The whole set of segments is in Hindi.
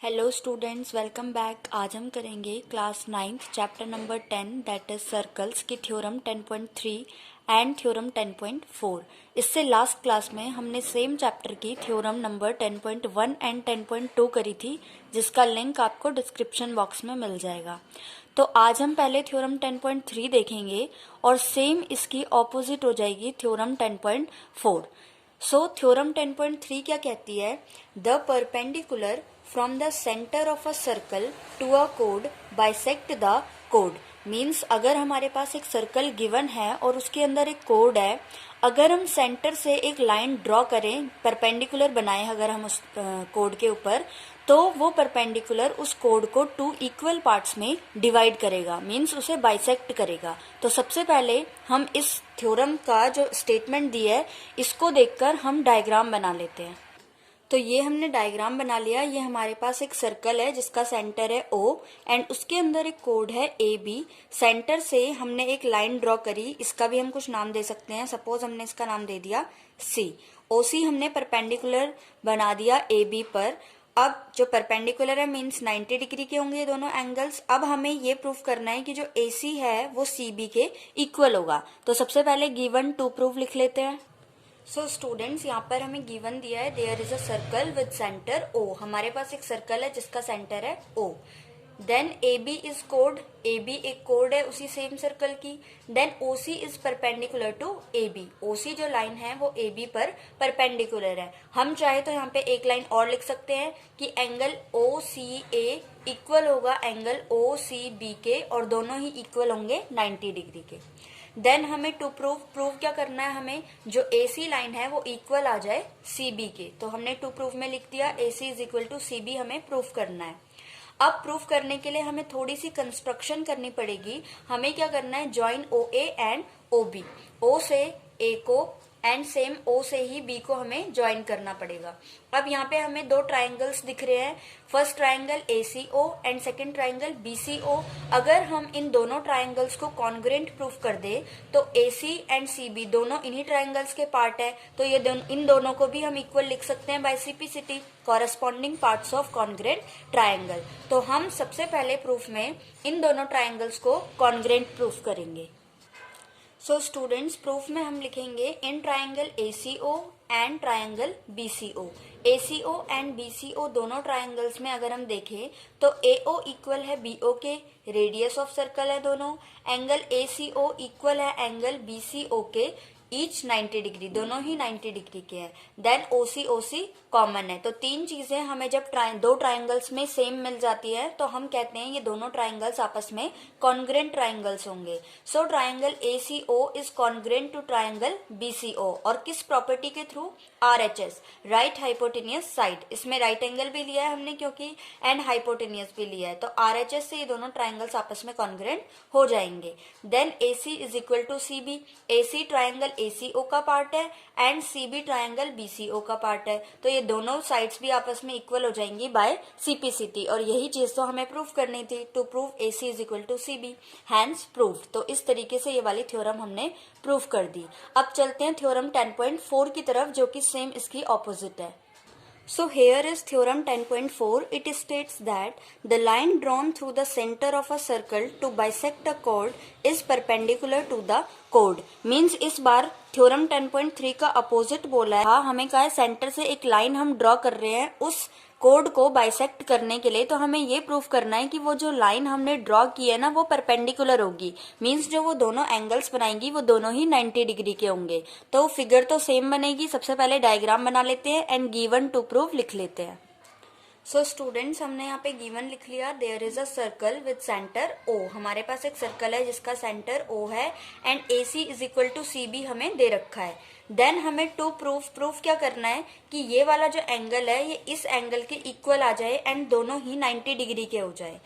Hello students, welcome back. आज हम करेंगे class 9th chapter number 10 that is circles की थ्योरम 10.3 एंड थ्योरम 10.4। इससे लास्ट क्लास में हमने सेम चैप्टर की थ्योरम नंबर 10.1 एंड 10.2 करी थी, जिसका लिंक आपको डिस्क्रिप्शन बॉक्स में मिल जाएगा। तो आज हम पहले थ्योरम 10.3 देखेंगे और सेम इसकी ऑपोजिट हो जाएगी थ्योरम 10.4। सो थ्योरम 10.3 क्या कहती है? The perpendicular from the centre of a circle to a code bisect the code. Means अगर हमारे पास एक सर्कल गिवन है और उसके अंदर एक कोड है, अगर हम सेंटर से एक लाइन ड्रॉ करें, परपेंडिकुलर बनाए अगर हम उस कोड के ऊपर, तो वो परपेंडिकुलर उस कोड को 2 इक्वल पार्ट्स में डिवाइड करेगा, मीन्स उसे बाइसेक्ट करेगा। तो सबसे पहले हम इस थ्योरम का जो स्टेटमेंट दी है इसको देखकर हम डायग्राम बना लेते हैं। तो ये हमने डायग्राम बना लिया। ये हमारे पास एक सर्कल है जिसका सेंटर है O एंड उसके अंदर एक कोड है AB। सेंटर से हमने एक लाइन ड्रॉ करी, इसका भी हम कुछ नाम दे सकते हैं। सपोज हमने इसका नाम दे दिया C। OC हमने परपेंडिकुलर बना दिया AB पर। अब जो परपेंडिकुलर है मीन्स 90 डिग्री के होंगे ये दोनों एंगल्स। अब हमें ये प्रूफ करना है कि जो AC है वो CB के इक्वल होगा। तो सबसे पहले गिवन टू प्रूफ लिख लेते हैं। सो स्टूडेंट्स, यहाँ पर हमें गिवन दिया है there is a circle with centre O। हमारे पास एक सर्कल है जिसका सेंटर है O। देन AB इज कोड, AB एक कोड है उसी सेम सर्कल की। Then OC is perpendicular to AB। OC जो लाइन है वो AB पर परपेंडिकुलर है। हम चाहे तो यहाँ पे एक लाइन और लिख सकते हैं कि एंगल OCA इक्वल होगा एंगल OCB के, और दोनों ही इक्वल होंगे 90 डिग्री के। देन हमें टू प्रूफ क्या करना है, हमें जो AC लाइन है वो इक्वल आ जाए CB के। तो हमने टू प्रूफ में लिख दिया AC is equal to CB, हमें प्रूफ करना है। अब प्रूफ करने के लिए हमें थोड़ी सी कंस्ट्रक्शन करनी पड़ेगी। हमें क्या करना है, join OA and OB। O से A को एंड सेम O से ही B को हमें ज्वाइन करना पड़ेगा। अब यहाँ पे हमें दो ट्राइंगल्स दिख रहे हैं, first triangle ACO and second triangle BCO। अगर हम इन दोनों ट्राइंगल्स को कॉन्ग्रुएंट प्रूफ कर दे तो AC एंड CB दोनों इन्हीं ट्राइंगल्स के पार्ट है, तो ये इन दोनों को भी हम इक्वल लिख सकते हैं by simplicity, corresponding parts of congruent triangle. तो हम सबसे पहले प्रूफ में इन दोनों ट्राइंगल्स को कॉन्ग्रुएंट प्रूफ करेंगे। सो स्टूडेंट्स, प्रूफ में हम लिखेंगे in triangle ACO and triangle BCO। ACO and BCO दोनों ट्राइंगल्स में अगर हम देखें तो AO इक्वल है BO के, रेडियस ऑफ सर्कल है दोनों। एंगल ACO इक्वल है एंगल BCO के, ईच 90 डिग्री, दोनों ही 90 डिग्री के हैं। देन OC कॉमन है। तो तीन चीजें हमें जब दो ट्राइंगल्स में सेम मिल जाती है तो हम कहते हैं ये दोनों ट्राइंगल्स आपस में कॉन्ग्रुएंट ट्राइंगल्स होंगे। So triangle ACO is congruent to triangle BCO, और किस प्रॉपर्टी के through? RHS, right hypotenuse side. इसमें राइट एंगल भी लिया है हमने क्योंकि, एंड हाइपोटेनियस भी लिया है, तो RHS से ये दोनों ट्राइंगल्स आपस में कॉन्ग्रुएंट हो जाएंगे। Then AC is equal to CB। AC triangle ACO का पार्ट है एंड CB ट्राइंगल BCO का पार्ट है, तो ये दोनों साइड्स भी आपस में इक्वल हो जाएंगी बाय सिंप्लिसिटी, और यही चीज तो हमें प्रूफ करनी थी, to proof AC is equal to CB, hence proof. तो इस तरीके से ये वाली थ्योरम हमने प्रूफ कर दी। अब चलते हैं थ्योरम 10.4 की तरफ, जो कि सेम इसकी ऑपोजिट है। So here is theorem 10.4. It states that the line drawn through the center of a circle to bisect a chord is perpendicular to the chord. Means इस बार थ्योरम 10.3 का अपोजिट बोला है। हमें कहा है सेंटर से एक लाइन हम ड्रॉ कर रहे हैं उस कोड को बाइसेक्ट करने के लिए, तो हमें ये प्रूफ करना है कि वो जो लाइन हमने ड्रॉ की है ना वो परपेंडिकुलर होगी। मींस जो वो दोनों एंगल्स बनाएंगी वो दोनों ही 90 डिग्री के होंगे। तो फिगर तो सेम बनेगी। सबसे पहले डायग्राम बना लेते हैं एंड गिवन टू प्रूफ लिख लेते हैं। सो स्टूडेंट्स, हमने यहाँ पे गिवन लिख लिया there is a circle with centre O। हमारे पास एक सर्कल है जिसका सेंटर O है and AC is equal to CB हमें दे रखा है। देन हमें टू प्रूफ क्या करना है कि ये वाला जो एंगल है ये इस एंगल के इक्वल आ जाए एंड दोनों ही 90 डिग्री के हो जाए।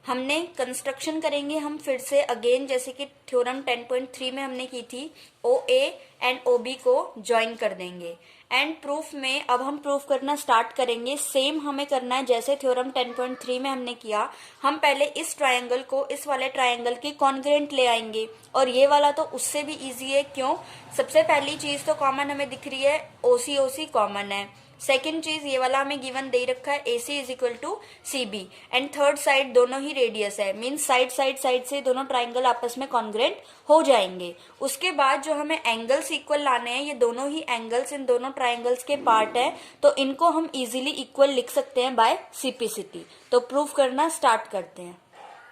हमने कंस्ट्रक्शन करेंगे हम फिर से अगेन, जैसे कि थ्योरम 10.3 में हमने की थी, OA एंड OB को ज्वाइन कर देंगे। एंड प्रूफ में अब हम प्रूफ करना स्टार्ट करेंगे। सेम हमें करना है जैसे थ्योरम 10.3 में हमने किया। हम पहले इस ट्रायंगल को इस वाले ट्रायंगल के कॉन्ग्रुएंट ले आएंगे, और ये वाला तो उससे भी इजी है। क्यों? सबसे पहली चीज तो कॉमन हमें दिख रही है, OC कॉमन है। सेकेंड चीज, ये वाला हमें गिवन दे रखा है AC is equal to CB and third side दोनों ही रेडियस है, मीन्स साइड से दोनों ट्राइंगल आपस में कॉन्ग्रुएंट हो जाएंगे। उसके बाद जो हमें एंगल्स इक्वल लाने हैं, ये दोनों ही एंगल्स इन दोनों ट्राइंगल्स के पार्ट है, तो इनको हम इजीली इक्वल लिख सकते हैं बाय सिंप्लिसिटी। तो प्रूफ करना स्टार्ट करते हैं।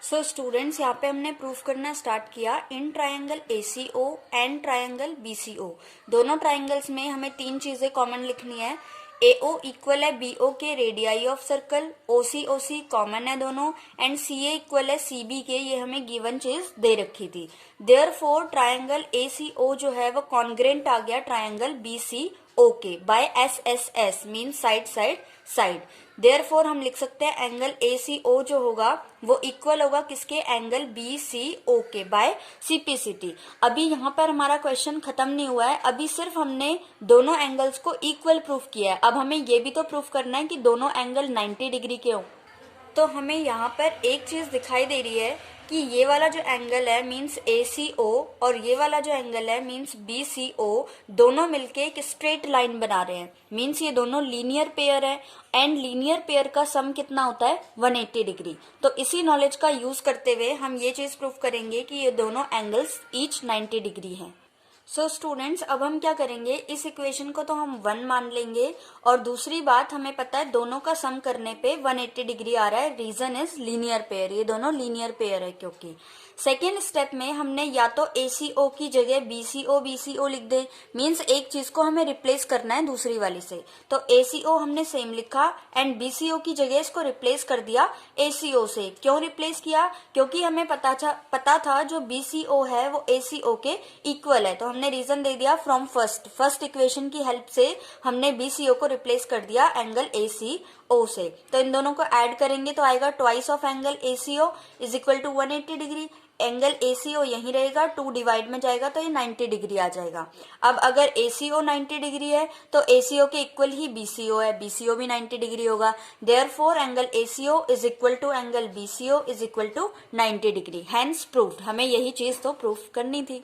सो स्टूडेंट्स, यहाँ पे हमने प्रूफ करना स्टार्ट किया। In triangle ACO and triangle BCO, दोनों ट्राइंगल्स में हमें तीन चीजें कॉमन लिखनी है। AO इक्वल है BO के radii of circle, OC common है दोनों, एंड CA इक्वल है CB के, ये हमें गिवन चीज दे रखी थी। देयरफॉर ट्राइंगल ACO जो है वो कॉन्ग्रुएंट आ गया ट्राइंगल BCO के by SSS mean side. Therefore हम लिख सकते हैं एंगल ACO जो होगा वो इक्वल होगा किसके, एंगल BCO के बाय सिंप्लिसिटी। अभी यहाँ पर हमारा क्वेश्चन खत्म नहीं हुआ है, अभी सिर्फ हमने दोनों एंगल्स को इक्वल प्रूफ किया है। अब हमें ये भी तो प्रूफ करना है कि दोनों एंगल 90 डिग्री के हो। तो हमें यहाँ पर एक चीज दिखाई दे रही है कि ये वाला जो एंगल है मींस ACO और ये वाला जो एंगल है मींस BCO, दोनों मिलके एक स्ट्रेट लाइन बना रहे हैं, मींस ये दोनों लीनियर पेयर है एंड लीनियर पेयर का सम कितना होता है 180 डिग्री। तो इसी नॉलेज का यूज करते हुए हम ये चीज प्रूफ करेंगे कि ये दोनों एंगल्स ईच 90 डिग्री हैं। सो स्टूडेंट्स, अब हम क्या करेंगे, इस इक्वेशन को तो हम 1 मान लेंगे, और दूसरी बात हमें पता है दोनों का सम करने पे 180 डिग्री आ रहा है। रीजन इज लीनियर पेयर, ये दोनों लीनियर पेयर है क्योंकि। सेकेंड स्टेप में हमने या तो ACO की जगह BCO लिख दे, मीन्स एक चीज को हमें रिप्लेस करना है दूसरी वाली से। तो ACO हमने सेम लिखा एंड BCO की जगह इसको रिप्लेस कर दिया ACO से। क्यों रिप्लेस किया, क्योंकि हमें पता था जो BCO है वो ACO के इक्वल है। तो हमने रीजन दे दिया फ्रॉम फर्स्ट इक्वेशन की हेल्प से हमने BCO को रिप्लेस कर दिया एंगल ACO से। तो इन दोनों को ऐड करेंगे तो आएगा twice of angle ACO is equal to 180 degree. Angle ACO यहीं रहेगा, 2 डिवाइड में जाएगा तो ये 90 डिग्री आ जाएगा। अब अगर ACO 90 डिग्री है तो ACO के इक्वल ही BCO है, BCO भी 90 डिग्री होगा। Therefore angle ACO is equal to angle BCO is equal to 90 degree. Hence proved. हमें यही चीज तो प्रूफ करनी थी।